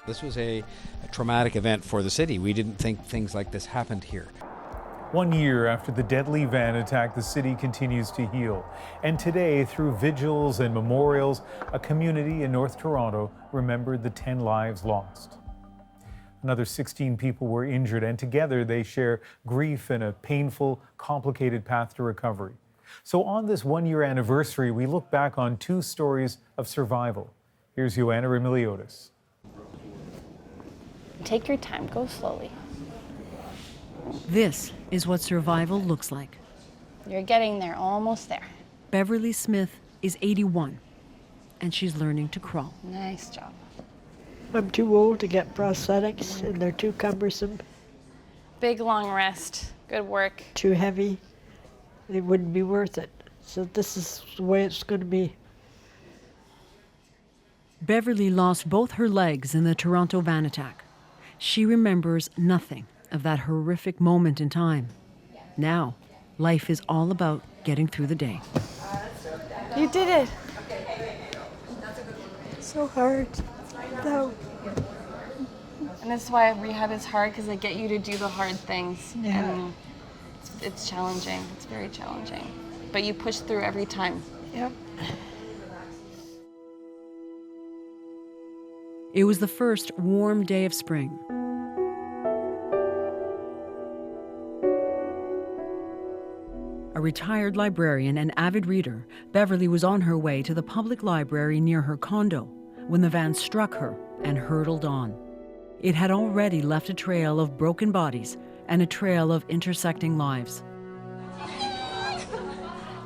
This was a traumatic event for the city. We didn't think things like this happened here. 1 year after the deadly van attack, the city continues to heal. And today, through vigils and memorials, a community in North Toronto remembered the 10 lives lost. Another 16 people were injured, and together they share grief and a painful, complicated path to recovery. So on this 1 year anniversary, we look back on 2 stories of survival. Here's Joanna Remiliotis. Take your time, go slowly. This is what survival looks like. You're getting there, almost there. Beverley Smith is 81, and she's learning to crawl. Nice job. I'm too old to get prosthetics, and they're too cumbersome, Big long rest, good work. too heavy. It wouldn't be worth it. So this is the way it's going to be. Beverley lost both her legs in the Toronto van attack. She remembers nothing of that horrific moment in time. Now, life is all about getting through the day. You did it. So hard. No. And that's why rehab is hard, because they get you to do the hard things. Yeah. And it's challenging. It's very challenging. But you push through every time. Yep. It was the first warm day of spring. A retired librarian and avid reader, Beverley was on her way to the public library near her condo when the van struck her and hurtled on. It had already left a trail of broken bodies and a trail of intersecting lives.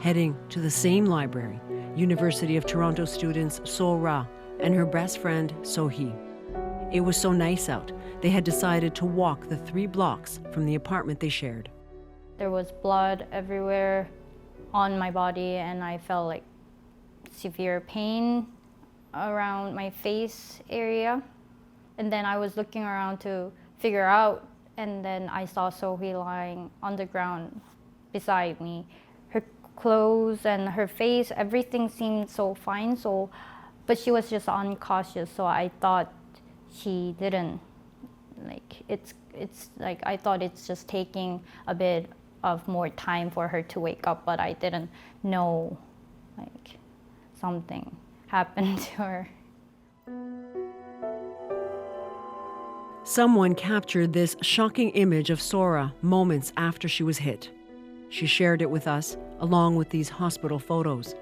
Heading to the same library, University of Toronto students So Ra and her best friend So-hee. It was so nice out, they had decided to walk the 3 blocks from the apartment they shared. There was blood everywhere on my body, and I felt like severe pain around my face area. And then I was looking around to figure out, and then I saw So-hee lying on the ground beside me. Her clothes and her face, everything seemed so fine, but she was just uncautious, so I thought she didn't, it's like, I thought it's just taking a bit of more time for her to wake up, but I didn't know, something happened to her. Someone captured this shocking image of Sora moments after she was hit. She shared it with us, along with these hospital photos.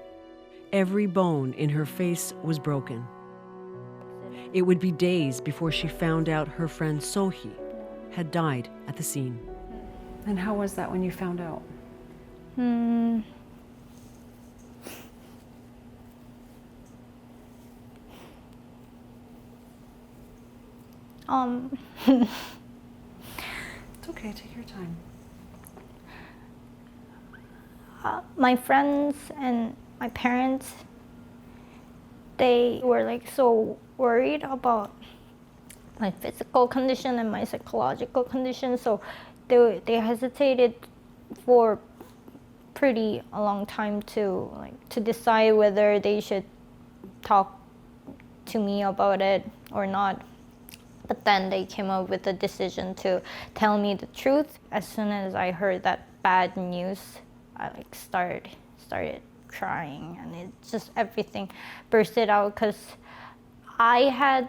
Every bone in her face was broken. It would be days before she found out her friend So-hee had died at the scene. And how was that when you found out? It's okay, take your time. My friends and my parents, they were so worried about my physical condition and my psychological condition, so they hesitated for pretty a long time to decide whether they should talk to me about it or not. But then they came up with the decision to tell me the truth. As soon as I heard that bad news, I started crying, and it just everything bursted out, because I had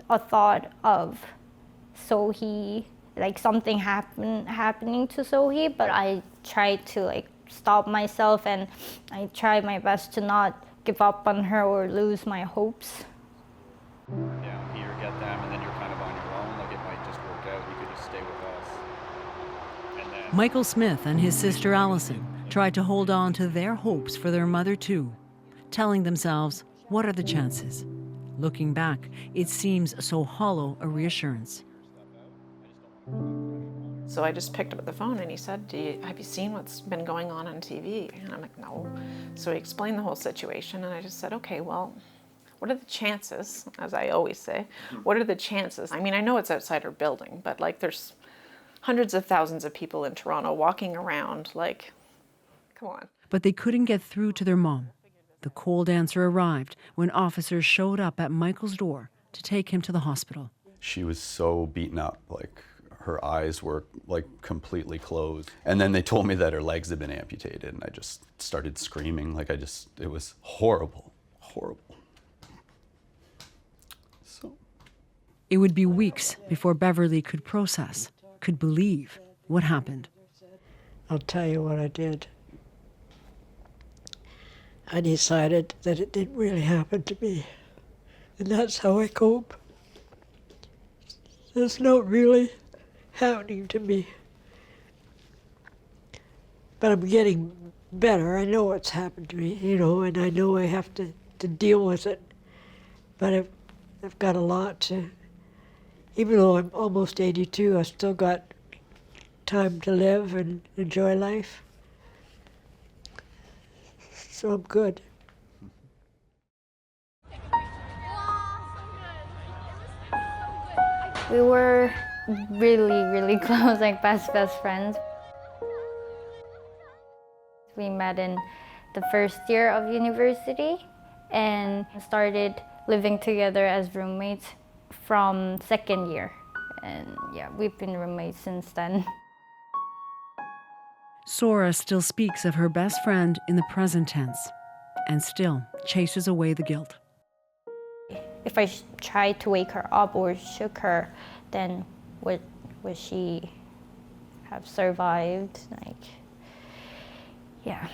a thought of So-hee, something happening to So-hee, but I tried to stop myself, and I tried my best to not give up on her or lose my hopes. Down here, get them, and then you're kind of on your own. It might just work out. You could just stay with us. And then Michael Smith and his sister Allison tried to hold on to their hopes for their mother too, telling themselves, what are the chances? Looking back, it seems so hollow a reassurance. So I just picked up the phone and he said, have you seen what's been going on TV? And I'm like, no. So he explained the whole situation, and I just said, okay, well, what are the chances, as I always say, what are the chances? I mean, I know it's outside our building, but there's hundreds of thousands of people in Toronto walking around, come on. But they couldn't get through to their mom. The cold answer arrived when officers showed up at Michael's door to take him to the hospital. She was so beaten up, like her eyes were like completely closed. And then they told me that her legs had been amputated, and I just started screaming. Like it was horrible, horrible. So. It would be weeks before Beverley could process, could believe what happened. I'll tell you what I did. I decided that it didn't really happen to me. And that's how I cope. It's not really happening to me. But I'm getting better. I know what's happened to me, you know, and I know I have to deal with it. But I've got a lot to, even though I'm almost 82, I've still got time to live and enjoy life. So I'm good. We were really, really close, like best friends. We met in the first year of university and started living together as roommates from second year. And yeah, we've been roommates since then. Sora still speaks of her best friend in the present tense and still chases away the guilt. If I tried to wake her up or shook her, then would she have survived? Like, yeah.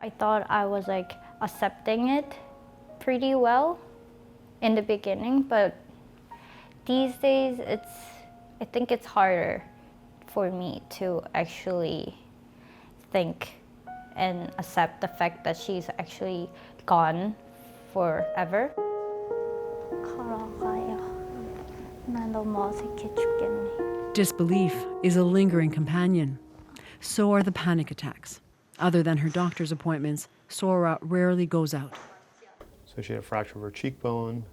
I thought I was like accepting it pretty well in the beginning, but these days I think it's harder for me to actually think and accept the fact that she's actually gone forever. Disbelief is a lingering companion. So are the panic attacks. Other than her doctor's appointments, Sora rarely goes out. So she had a fracture of her cheekbone.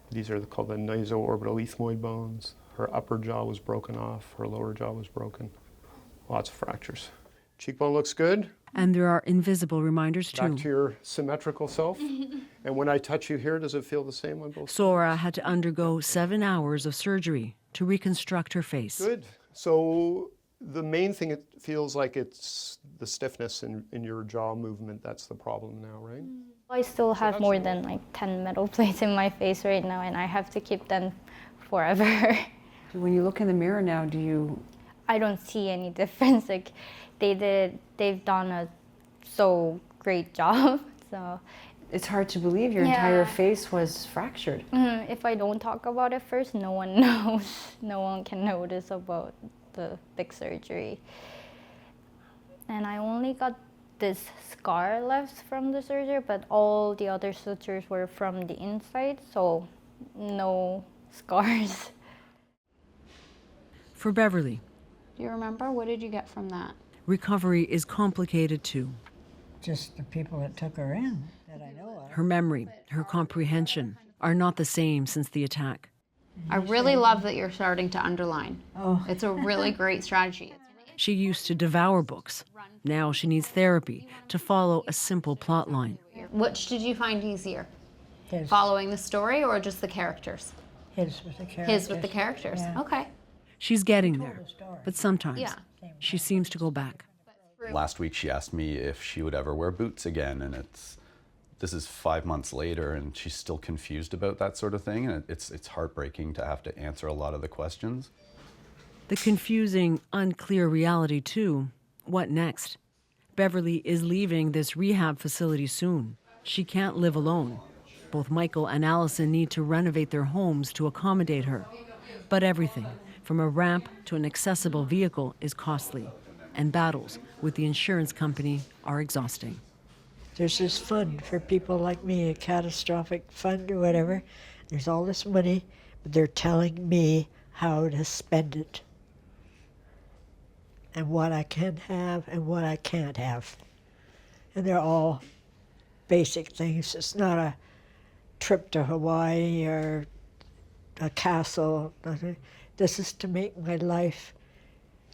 These are called the nasal-orbital ethmoid bones. Her upper jaw was broken off. Her lower jaw was broken. Lots of fractures. Cheekbone looks good. And there are invisible reminders too. Back to your symmetrical self. And when I touch you here, does it feel the same on both sides? Sora had to undergo 7 hours of surgery to reconstruct her face. Good. So the main thing, it feels like it's the stiffness in your jaw movement. That's the problem now, right? I still have more than like 10 metal plates in my face right now, and I have to keep them forever. When you look in the mirror now, do you... I don't see any difference. Like they've done a so great job. So it's hard to believe your entire face was fractured. If I don't talk about it first, no one knows. No one can notice about the big surgery. And I only got this scar left from the surgery, but all the other sutures were from the inside, so no scars. For Beverley, Do you remember? What did you get from that? recovery is complicated too. Just the people that took her in that I know of. Her memory, her comprehension are not the same since the attack. I really love that you're starting to underline. Oh. It's a really great strategy. She used to devour books. Now she needs therapy to follow a simple plot line. Which did you find easier? His. Following the story or just the characters? His with the characters. His with the characters. Yeah. Okay. She's getting there, but sometimes Yeah. she seems to go back. Last week she asked me if she would ever wear boots again, and this is 5 months later and she's still confused about that sort of thing, and it's heartbreaking to have to answer a lot of the questions. The confusing, unclear reality too. What next? Beverley is leaving this rehab facility soon. She can't live alone. Both Michael and Allison need to renovate their homes to accommodate her. But everything, from a ramp to an accessible vehicle, is costly, and battles with the insurance company are exhausting. There's this fund for people like me, a catastrophic fund or whatever. There's all this money, but they're telling me how to spend it and what I can have and what I can't have. And they're all basic things. It's not a trip to Hawaii or a castle. Nothing. This is to make my life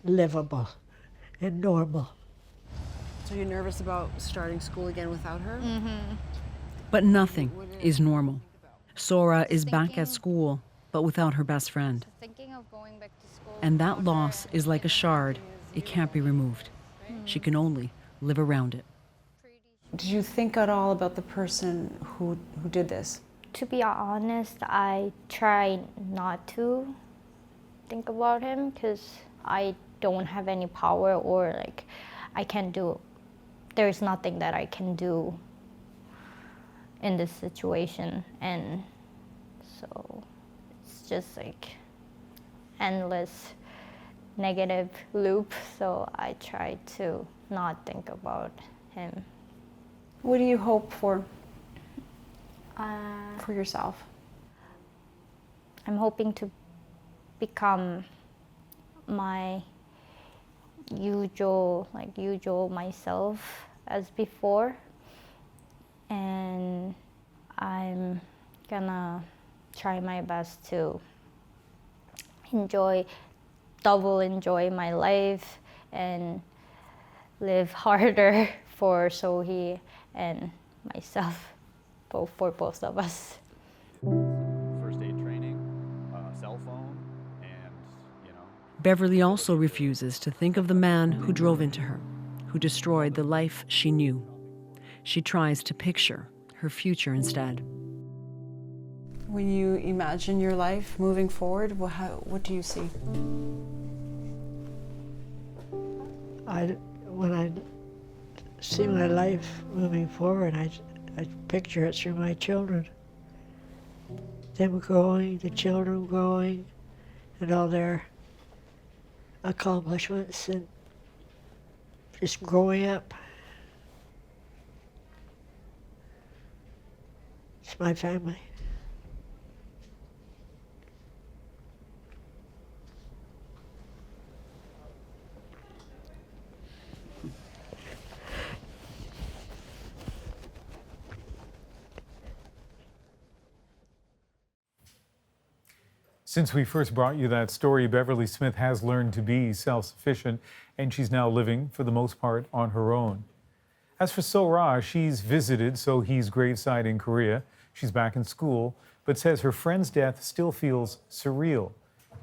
livable and normal. So you're nervous about starting school again without her? Mm-hmm. But nothing is normal. Sora is back at school, but without her best friend. Thinking of going back to school. And that loss is like a shard. It can't be removed. She can only live around it. Did you think at all about the person who did this? To be honest, I try not to think about him because I don't have any power, or like I can't do, there's nothing that I can do in this situation. And so it's just like endless negative loop. So I try to not think about him. What do you hope for yourself? I'm hoping to become my usual myself as before, and I'm gonna try my best to enjoy my life and live harder for Sohee and myself, for both of us. First aid training, cell phone, and, Beverley also refuses to think of the man who drove into her, who destroyed the life she knew. She tries to picture her future instead. When you imagine your life moving forward, what do you see? When I see my life moving forward, I picture it through my children. Them growing, the children growing, and all their accomplishments, and just growing up. It's my family. Since we first brought you that story, Beverley Smith has learned to be self-sufficient, and she's now living, for the most part, on her own. As for Sora, she's visited Sohee's graveside in Korea. She's back in school, but says her friend's death still feels surreal,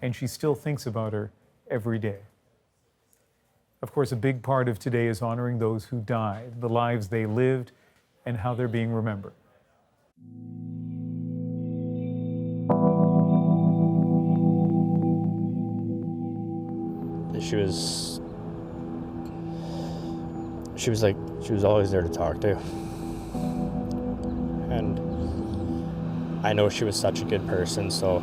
and she still thinks about her every day. Of course, a big part of today is honoring those who died, the lives they lived, and how they're being remembered. She was always there to talk to. And I know she was such a good person, so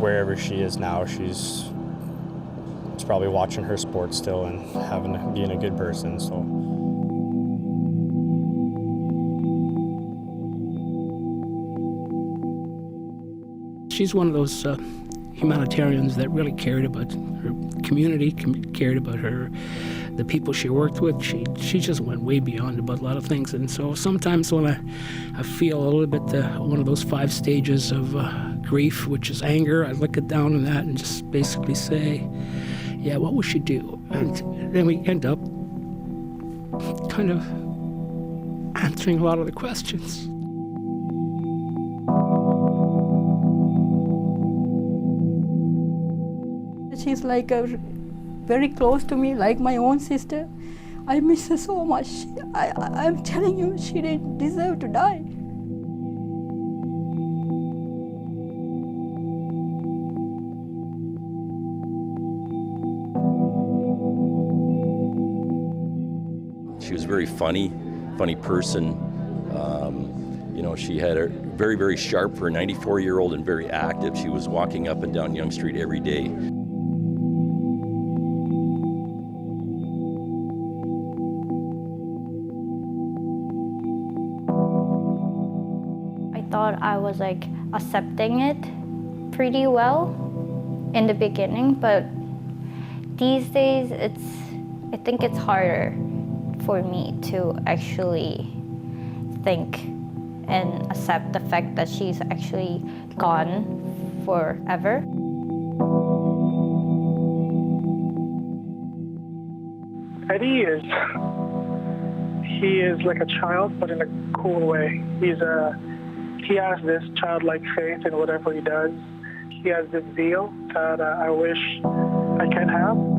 wherever she is now, she's probably watching her sports still and being a good person, so. She's one of those humanitarians that really cared about her community, cared about the people she worked with. She just went way beyond about a lot of things. And so sometimes when I feel a little bit one of those 5 stages of grief, which is anger, I look it down on that and just basically say, yeah, what would she do? And then we end up kind of answering a lot of the questions. She's like very close to me, like my own sister. I miss her so much. I'm telling you, she didn't deserve to die. She was a very funny person. She had a very, very sharp for a 94-year-old and very active. She was walking up and down Yonge Street every day. I thought I was like accepting it pretty well in the beginning, but these days I think it's harder for me to actually think and accept the fact that she's actually gone forever. Eddie is he is like a child, but in a cool way. He has this childlike faith in whatever he does. He has this zeal that I wish I can have.